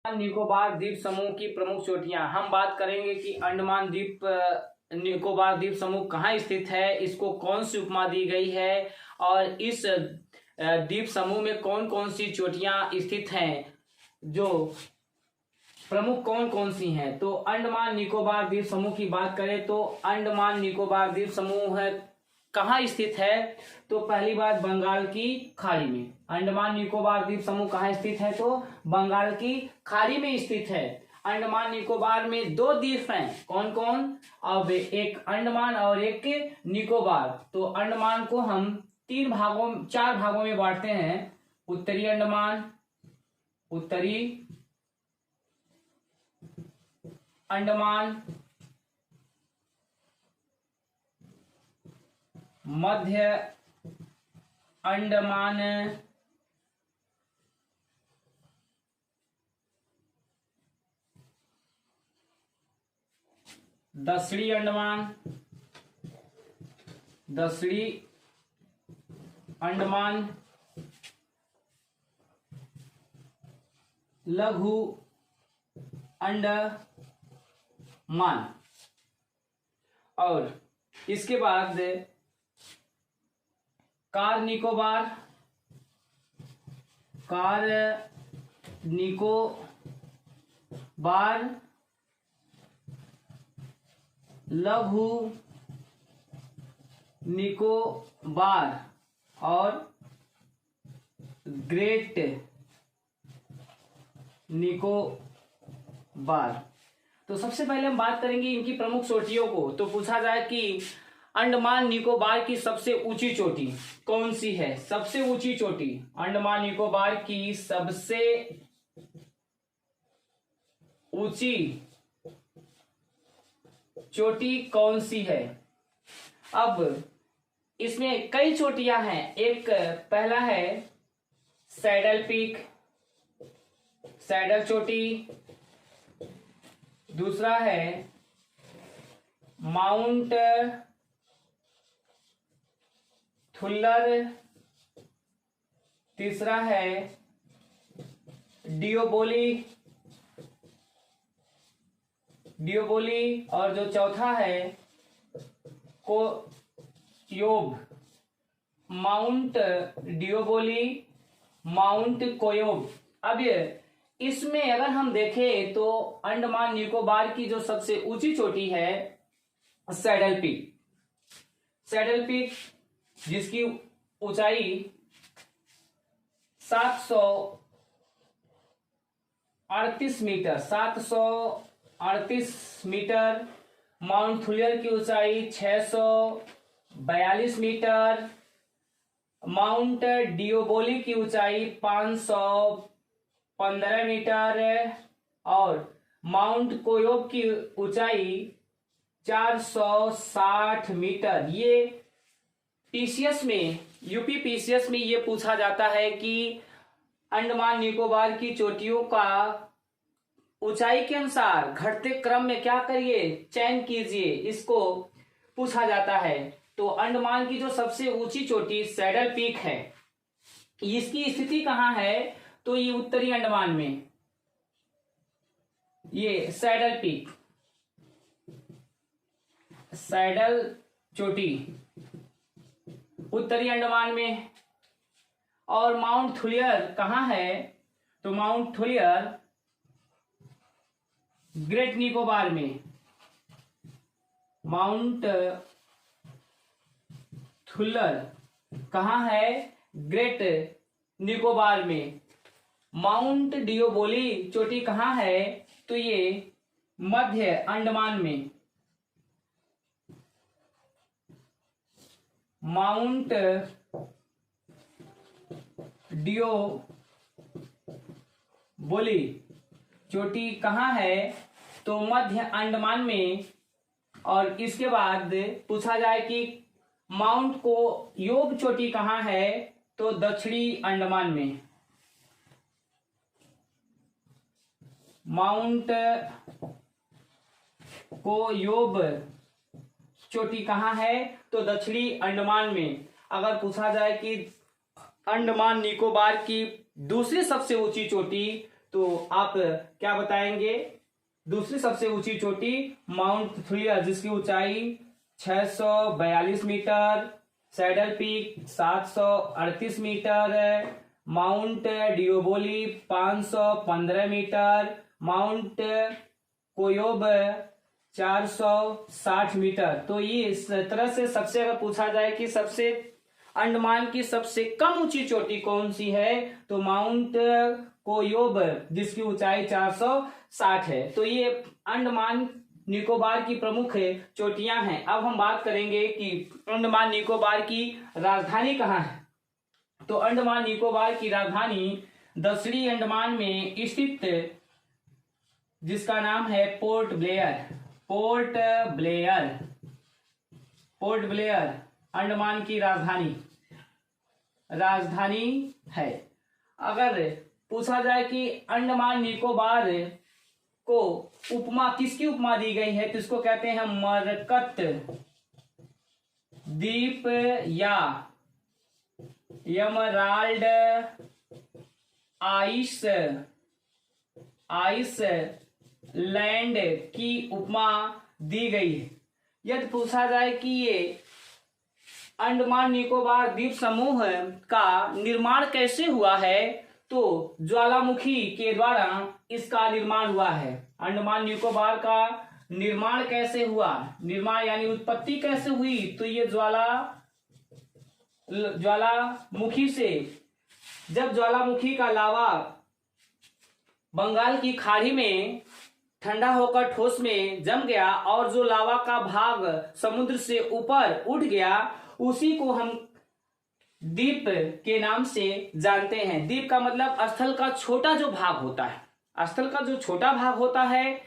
निकोबार द्वीप समूह की प्रमुख चोटियां। हम बात करेंगे कि अंडमान द्वीप निकोबार द्वीप समूह कहाँ स्थित है, इसको कौन सी उपमा दी गई है और इस द्वीप समूह में कौन कौन सी चोटियां स्थित हैं, जो प्रमुख कौन कौन सी हैं। तो अंडमान निकोबार द्वीप समूह की बात करें तो अंडमान निकोबार द्वीप समूह कहाँ स्थित है, तो पहली बात बंगाल की खाड़ी में। अंडमान निकोबार द्वीप समूह कहाँ स्थित है, तो बंगाल की खाड़ी में स्थित है। अंडमान निकोबार में दो द्वीप हैं, कौन कौन, अब एक अंडमान और एक निकोबार। तो अंडमान को हम चार भागों में बांटते हैं। उत्तरी अंडमान, उत्तरी अंडमान, मध्य अंडमान दक्षिणी अंडमान, दक्षिणी अंडमान, लघु अंडमान। और इसके बाद कार निकोबार, कार निकोबार, लघु निकोबार और ग्रेट निकोबार। तो सबसे पहले हम बात करेंगे इनकी प्रमुख चोटियों को। तो पूछा जाए कि अंडमान निकोबार की सबसे ऊंची चोटी कौन सी है। सबसे ऊंची चोटी अंडमान निकोबार की सबसे ऊंची चोटी कौन सी है। अब इसमें कई चोटियां हैं। एक पहला है सैडल पीक, सैडल चोटी। दूसरा है माउंट थुल्लर। तीसरा है डियोबोली, डियोबोली। और जो चौथा है कोयोब, माउंट डियोबोली, माउंट कोयोब। अब इसमें अगर हम देखें तो अंडमान निकोबार की जो सबसे ऊंची चोटी है सैडल पीक, सैडल पीक जिसकी ऊंचाई 738 मीटर, 738 मीटर। माउंट थुलियर की ऊंचाई 642 मीटर। माउंट डियोबोली की ऊंचाई 515 मीटर और माउंट कोयोब की ऊंचाई 460 मीटर। ये पीसीएस में, यूपी पीसीएस में ये पूछा जाता है कि अंडमान निकोबार की चोटियों का ऊंचाई के अनुसार घटते क्रम में क्या करिए, चयन कीजिए, इसको पूछा जाता है। तो अंडमान की जो सबसे ऊंची चोटी सैडल पीक है, इसकी स्थिति कहाँ है, तो ये उत्तरी अंडमान में, ये सैडल पीक, सैडल चोटी उत्तरी अंडमान में। और माउंट थुलियर कहाँ है, तो माउंट थुलियर ग्रेट निकोबार में, माउंट थुल्लर कहाँ है, ग्रेट निकोबार में। माउंट डियोबोली चोटी कहाँ है, तो ये मध्य अंडमान में। माउंट डियोबोली चोटी कहाँ है, तो मध्य अंडमान में। और इसके बाद पूछा जाए कि माउंट को योग चोटी कहाँ है, तो दक्षिणी अंडमान में। माउंट को योग चोटी कहाँ है, तो दक्षिणी अंडमान में। अगर पूछा जाए कि अंडमान निकोबार की दूसरी सबसे ऊंची चोटी तो आप क्या बताएंगे? दूसरी सबसे ऊंची चोटी माउंट थ्रियर, जिसकी ऊंचाई 642 metre, Saddle Peak 738 metre, Mount Diavolo 515 metre, Mount Koyob 460 metre. तो ये इस तरह से सबसे, अगर पूछा जाए कि सबसे अंडमान की सबसे कम ऊंची चोटी कौन सी है, तो माउंट कोयोब, जिसकी ऊंचाई 460 है। तो ये अंडमान निकोबार की प्रमुख चोटियां हैं। अब हम बात करेंगे कि अंडमान निकोबार की राजधानी कहाँ है। तो अंडमान निकोबार की राजधानी दक्षिणी अंडमान में स्थित, जिसका नाम है port Blair. Port Blair, port Blair Andaman की राजधानी है। अगर पूछा जाए कि अंडमान निकोबार को उपमा, किसकी उपमा दी गई है, तो इसको कहते हैं मरकत द्वीप या एमराल्ड आइसलैंड की उपमा दी गई है। यदि पूछा जाए कि ये अंडमान निकोबार द्वीप समूह का निर्माण कैसे हुआ है, तो ज्वालामुखी के द्वारा इसका निर्माण हुआ है। अंडमान निकोबार का निर्माण कैसे हुआ, निर्माण यानी उत्पत्ति कैसे हुई, तो ये ज्वालामुखी से, जब ज्वालामुखी का लावा बंगाल की खाड़ी में ठंडा होकर ठोस में जम गया और जो लावा का भाग समुद्र से ऊपर उठ गया, उसी को हम द्वीप के नाम से जानते हैं। द्वीप का मतलब स्थल का छोटा जो भाग होता है, स्थल का जो छोटा भाग होता है,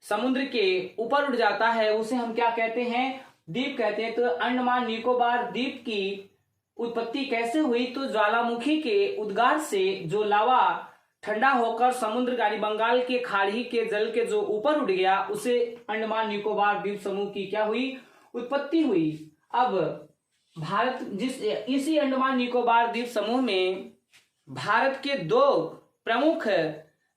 समुद्र के ऊपर उठ जाता है, उसे हम क्या कहते हैं? द्वीप कहते हैं। तो अंडमान निकोबार द्वीप की उत्पत्ति कैसे हुई, तो ज्वालामुखी के उद्गार से जो लावा ठंडा होकर समुद्र यानी बंगाल के खाड़ी के जल के जो ऊपर उठ गया, उसे अंडमान निकोबार द्वीप समूह की क्या हुई? उत्पत्ति हुई। अब भारत, इसी अंडमान निकोबार द्वीप समूह में भारत के दो प्रमुख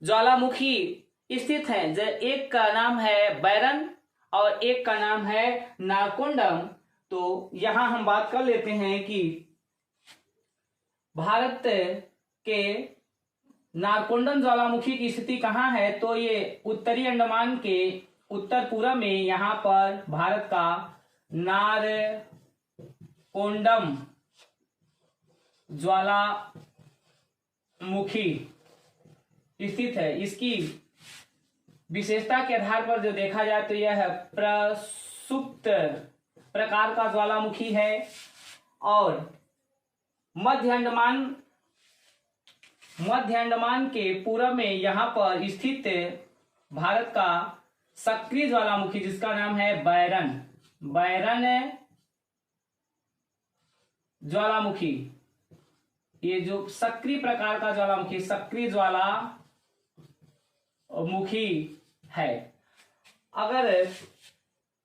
ज्वालामुखी स्थित हैं। एक का नाम है बैरन और एक का नाम है नारकोंडम। तो यहां हम बात कर लेते हैं कि भारत के नारकोंडम ज्वालामुखी की स्थिति कहाँ है, तो ये उत्तरी अंडमान के उत्तर पूर्व में यहाँ पर भारत का नारकोंडम ज्वालामुखी स्थित है। इसकी विशेषता के आधार पर जो देखा जाए तो यह प्रसुप्त प्रकार का ज्वालामुखी है और मध्य अंडमान के पूर्व में यहाँ पर स्थित भारत का सक्रिय ज्वालामुखी, जिसका नाम है बैरन ज्वालामुखी। ये जो सक्रिय प्रकार का ज्वालामुखी, सक्रिय ज्वालामुखी है। अगर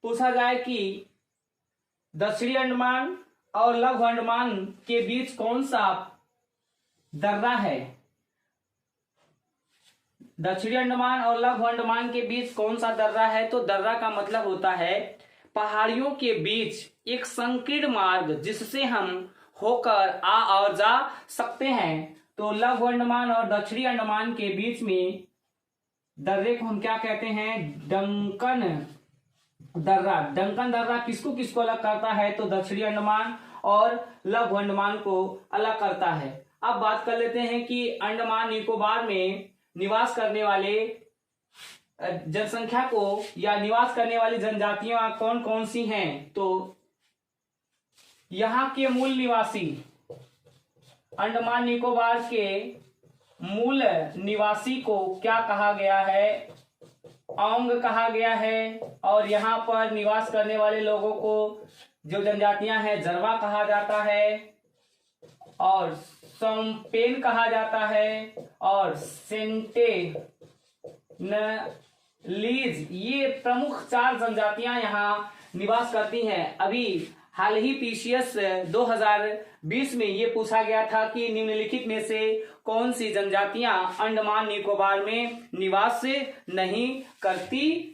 पूछा जाए कि दक्षिणी अंडमान और लघु अंडमान के बीच कौन सा दर्रा है, दक्षिणी अंडमान और लघु अंडमान के बीच कौन सा दर्रा है, तो दर्रा का मतलब होता है पहाड़ियों के बीच एक संकीर्ण मार्ग, जिससे हम होकर आ और जा सकते हैं। तो लघु अंडमान और दक्षिणी अंडमान के बीच में दर्रे को हम क्या कहते हैं? डंकन दर्रा। डंकन दर्रा किसको अलग करता है, तो दक्षिणी अंडमान और लघु अंडमान को अलग करता है। अब बात कर लेते हैं कि अंडमान निकोबार में निवास करने वाले जनसंख्या को या निवास करने वाली जनजातियां कौन कौन सी हैं। तो यहाँ के मूल निवासी, अंडमान निकोबार के मूल निवासी को क्या कहा गया है? औंग कहा गया है। और यहाँ पर निवास करने वाले लोगों को, जो जनजातियां हैं, जरवा कहा जाता है और सोमपेन कहा जाता है और सेंटेनलीज। ये प्रमुख 4 जनजातियां यहाँ निवास करती हैं। अभी हाल ही पीसीएस 2020 में ये पूछा गया था कि निम्नलिखित में से कौन सी जनजातियां अंडमान निकोबार में निवास नहीं करती